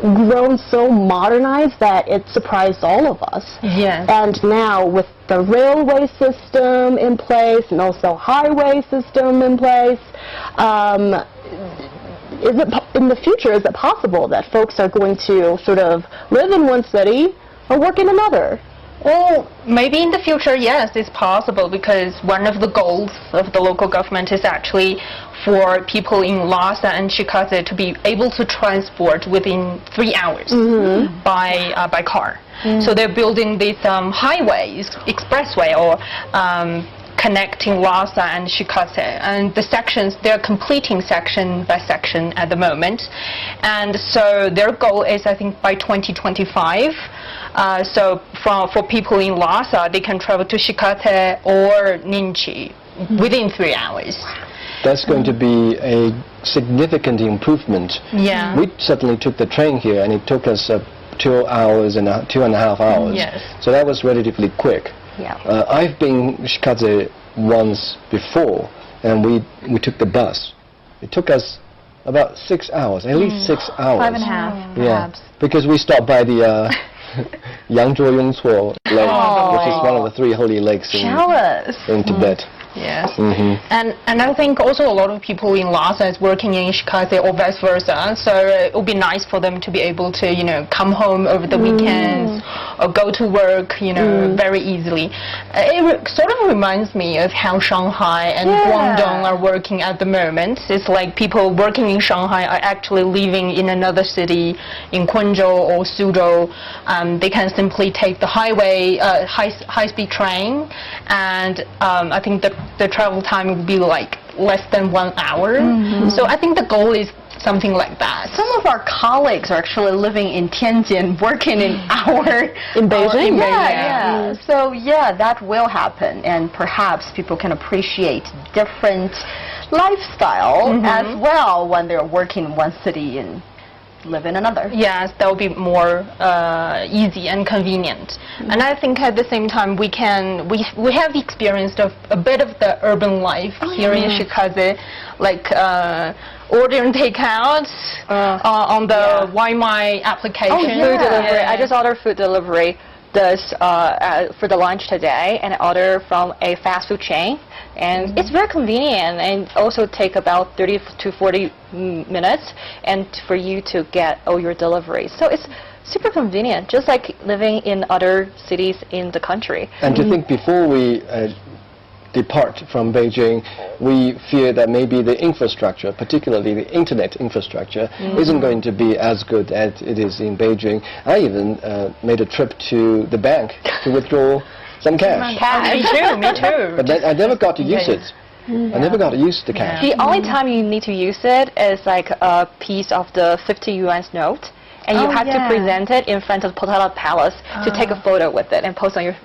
grown so modernized that it surprised all of us. Yes. And now with the railway system in place and also highway system in place, in the future, is it possible that folks are going to sort of live in one city or work in another? Well, maybe in the future, yes, it's possible, because one of the goals of the local government is actually for people in Lhasa and Xigaze to be able to transport within 3 hours by car. So they're building these highways, expressway, or connecting Lhasa and Xigaze, and the sections, they're completing section by section at the moment, and so their goal is, I think, by 2025. So for people in Lhasa, they can travel to Xigaze or Ningxi within 3 hours. That's going to be a significant improvement. Yeah. We certainly took the train here, and it took us 2 hours and 2.5 hours. Yes. So that was relatively quick. Yeah. I've been Xigaze once before, and we took the bus. It took us about 6 hours, at least 6 hours. 5.5, Yeah, perhaps. because we stopped by the Yangzhuo Yongcuo Lake, which is one of the 3 holy lakes in Tibet. Yes. And I think also a lot of people in Lhasa is working in Xigaze or vice versa, so it would be nice for them to be able to, you know, come home over the weekends or go to work, you know, very easily. It sort of reminds me of how Shanghai and Guangdong are working at the moment. It's like people working in Shanghai are actually living in another city, in Quanzhou or Suzhou. They can simply take the highway, high-speed train, and I think the travel time would be like less than 1 hour. So I think the goal is something like that. Some of our colleagues are actually living in Tianjin, working in our... In Beijing? Yeah. So yeah, that will happen, and perhaps people can appreciate different lifestyle as well when they're working in one city and live in another. Yes, that will be more easy and convenient. And I think at the same time we have experienced a bit of the urban life here in Xigaze, like ordering takeout on the Waimai application. Food delivery. I just ordered food delivery for the lunch today, and I ordered from a fast food chain, and it's very convenient, and also take about 30 to 40 minutes and for you to get all your deliveries. So it's super convenient, just like living in other cities in the country. And to think before we depart from Beijing, we fear that maybe the infrastructure, particularly the internet infrastructure, isn't going to be as good as it is in Beijing. I even made a trip to the bank to withdraw some cash. Me too. But then I never got to use it I never got used to cash. The only time you need to use it is like a piece of the 50 yuan note, and you have to present it in front of Potala Palace to take a photo with it and post on your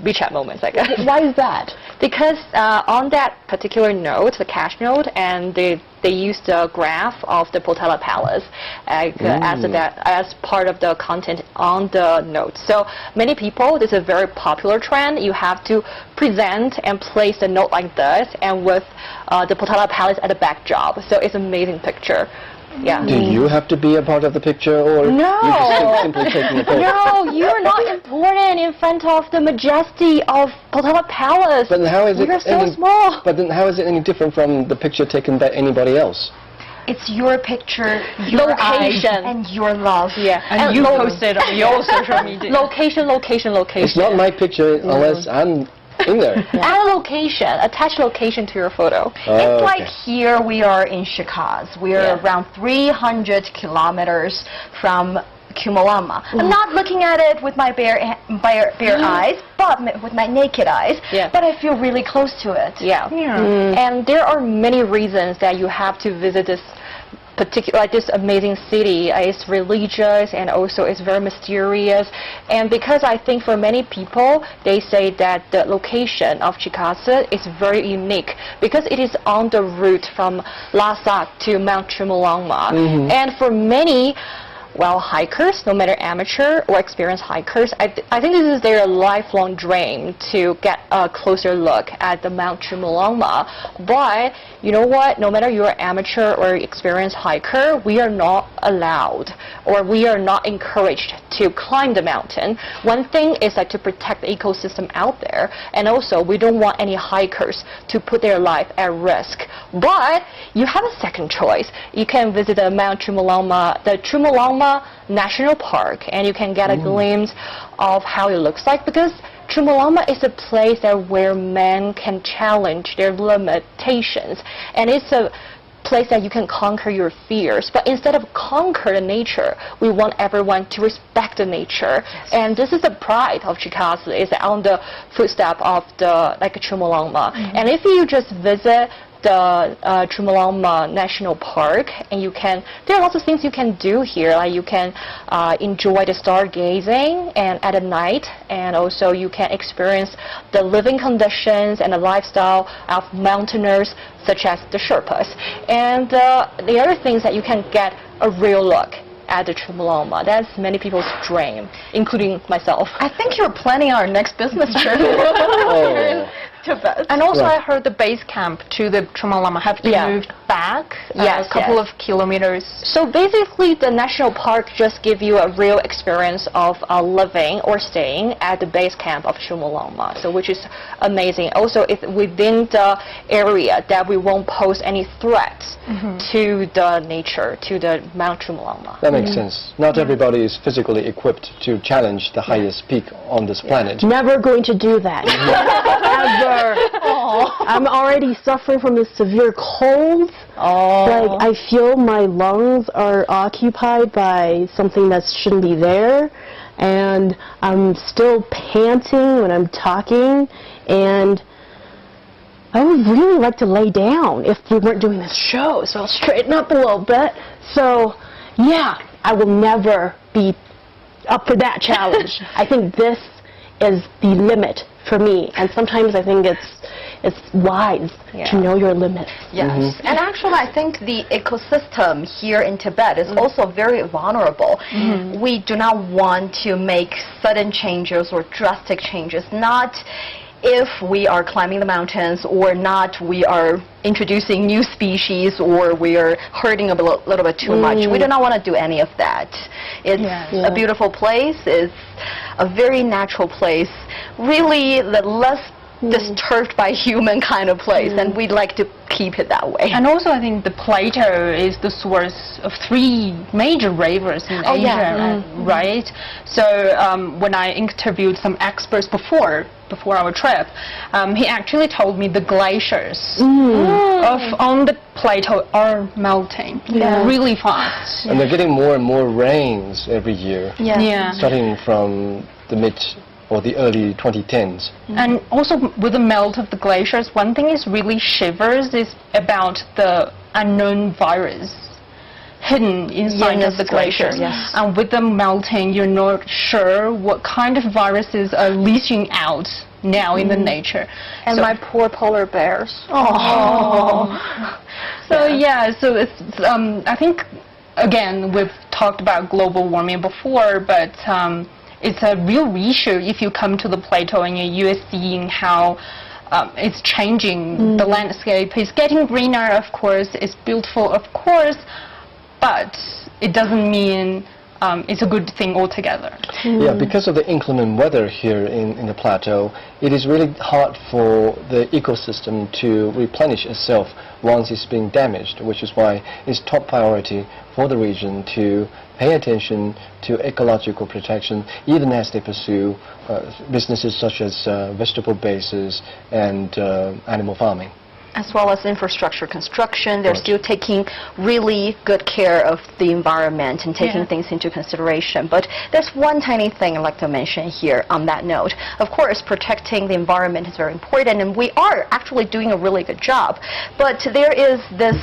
WeChat moments, I guess. Why is that? Because on that particular note, the cash note, and they used the graph of the Potala Palace as part of the content on the note. So many people, this is a very popular trend. You have to present and place the note like this, and with the Potala Palace at the backdrop. So it's an amazing picture. Yeah. Do you have to be a part of the picture, or you're just simply taking a photo? No, you're not important in front of the majesty of Potala Palace. But how is it You're so small. But then how is it any different from the picture taken by anybody else? It's your picture, your Location. eyes, and your love. Yeah, And you post it on your social media. Location. It's not my picture unless I'm in there. Add a location, attach location to your photo. It's like here we are in Xigaze. We're around 300 kilometers from Cumulama. I'm not looking at it with my bare eyes, but with my naked eyes. Yeah. But I feel really close to it. Yeah. And there are many reasons that you have to visit this this amazing city. It's religious, and also it's very mysterious. And because I think for many people, they say that the location of Xigaze is very unique because it is on the route from Lhasa to Mount Chumulongma. And for many hikers, no matter amateur or experienced hikers, I think this is their lifelong dream to get a closer look at the Mount Chumulongma. But you know what? No matter you're amateur or experienced hiker, we are not allowed, or we are not encouraged to climb the mountain. One thing is to protect the ecosystem out there, and also we don't want any hikers to put their life at risk. But you have a second choice. You can visit the Mount Chumulongma, the Chumulongma National Park, and you can get a glimpse of how it looks like, because Chumulongma is a place where men can challenge their limitations, and it's a place that you can conquer your fears. But instead of conquer the nature, we want everyone to respect the nature. And this is the pride of Xigaze, is on the footstep of the Chumulongma. And if you just visit the Chumulongma National Park, and there are lots of things you can do here. Like you can enjoy the stargazing and at night, and also you can experience the living conditions and the lifestyle of mountaineers such as the Sherpas. And the other things that you can get a real look at the Chumulongma. That's many people's dream, including myself. I think you're planning our next business trip. Tibet. And also I heard the base camp to the Chumulongma have to move back a couple of kilometers. So basically the national park just give you a real experience of living or staying at the base camp of Chumulongma, so which is amazing. Also it's within the area that we won't pose any threats to the nature, to the Mount Chumulongma. That makes sense. Not everybody is physically equipped to challenge the highest peak on this planet. Never going to do that. Ever. I'm already suffering from this severe cold. Like I feel my lungs are occupied by something that shouldn't be there, and I'm still panting when I'm talking, and I would really like to lay down if we weren't doing this show, so I'll straighten up a little bit. So yeah, I will never be up for that challenge. I think this is the limit for me, and sometimes I think it's wise to know your limits. Yes, and actually I think the ecosystem here in Tibet is also very vulnerable. We do not want to make sudden changes or drastic changes, not if we are climbing the mountains, or not we are introducing new species, or we are hurting a little bit too much. We do not want to do any of that. It's a beautiful place. It's a very natural place, really the less disturbed by human kind of place, and we'd like to keep it that way. And also I think the plateau is the source of 3 major rivers in Asia, right? So when I interviewed some experts before our trip, he actually told me the glaciers on the plateau are melting really fast. And they're getting more and more rains every year. Yeah. Starting from the or the early 2010s. And also with the melt of the glaciers, one thing is really shivers is about the unknown virus hidden inside of the glaciers. yes. And with the melting, you're not sure what kind of viruses are leaching out now in the nature. And So- my poor polar bears. So so it's I think again we've talked about global warming before, but it's a real issue if you come to the plateau and you're seeing how it's changing. The landscape is getting greener, of course. It's beautiful, of course, but it doesn't mean it's a good thing altogether. Yeah, because of the inclement weather here in the plateau, it is really hard for the ecosystem to replenish itself once it's being damaged, which is why it's top priority for the region to pay attention to ecological protection, even as they pursue businesses such as vegetable bases and animal farming. As well as infrastructure construction, they're Right. still taking really good care of the environment and taking Yeah. things into consideration. But there's one tiny thing I'd like to mention here on that note. Of course, protecting the environment is very important, and we are actually doing a really good job. But there is this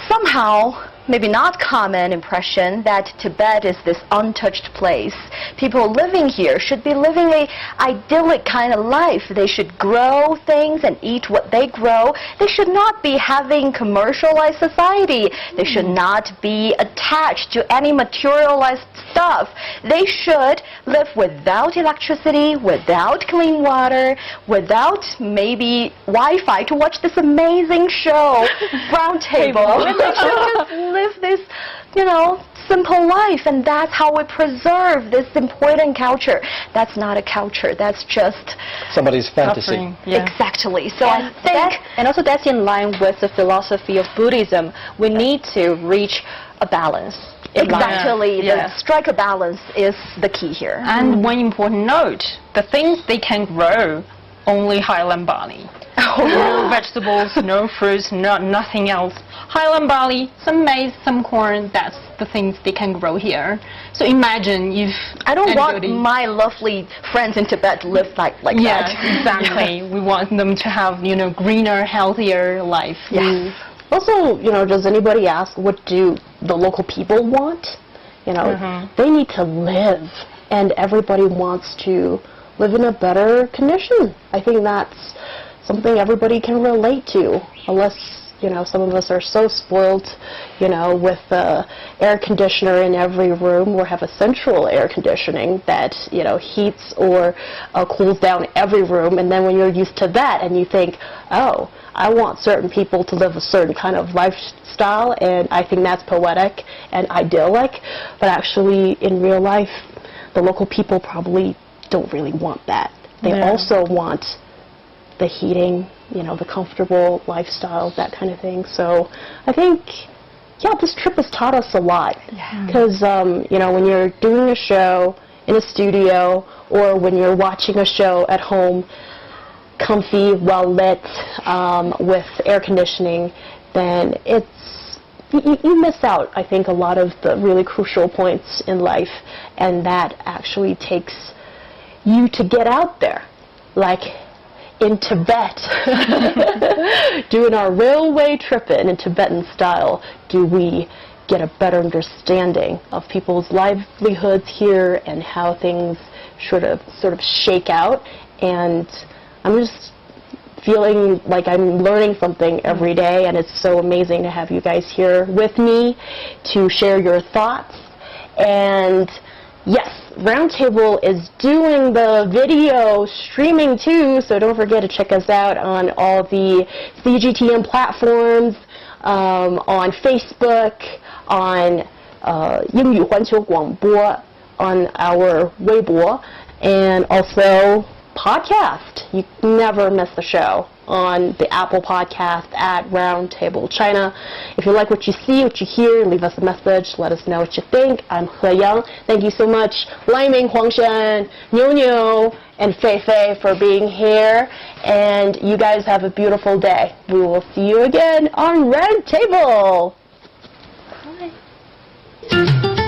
somehow maybe not common impression that Tibet is this untouched place. People living here should be living a idyllic kind of life. They should grow things and eat what they grow. They should not be having commercialized society. They should not be attached to any materialized stuff. They should live without electricity, without clean water, without maybe Wi-Fi to watch this amazing show, Round Table. And they should just live this, simple life, and that's how we preserve this important culture. That's not a culture, that's just Somebody's fantasy. Suffering, yeah. exactly. So I think And also that's in line with the philosophy of Buddhism. We need to reach a balance. in life. exactly Yeah. the strike a balance is the key here. And one important note, the things they can grow, only highland barley. No vegetables, no fruits, nothing else. Highland barley, some maize, some corn, that's the things they can grow here. So imagine if I don't want anybody- my lovely friends in Tibet to live like Yeah, that. exactly. We want them to have, greener, healthier life. Yes. Also, does anybody ask what do the local people want? They need to live, and everybody wants to live in a better condition. I think that's something everybody can relate to, unless, some of us are so spoiled, with the air conditioner in every room or have a central air conditioning that, heats or cools down every room. And then when you're used to that and you think, oh, I want certain people to live a certain kind of lifestyle, and I think that's poetic and idyllic, but actually in real life, the local people probably don't really want that. They also want the heating, the comfortable lifestyle, that kind of thing. So I think, this trip has taught us a lot. Because, when you're doing a show in a studio or when you're watching a show at home, comfy, well lit, with air conditioning, then you miss out, I think, a lot of the really crucial points in life, and that actually takes you to get out there, like in Tibet, doing our railway Trippin in Tibetan style. Do we get a better understanding of people's livelihoods here and how things sort of shake out? And I'm just feeling like I'm learning something every day, and it's so amazing to have you guys here with me to share your thoughts. And yes, Roundtable is doing the video streaming too, so don't forget to check us out on all the CGTN platforms, on Facebook, on 英语环球广播, on our Weibo, and also podcast. You never miss the show on the Apple Podcast at Roundtable China. If you like what you see, what you hear, leave us a message. Let us know what you think. I'm He Yang. Thank you so much, Laiming, Huangshan, Niu Niu, and Fei Fei for being here. And you guys have a beautiful day. We will see you again on Roundtable. Bye.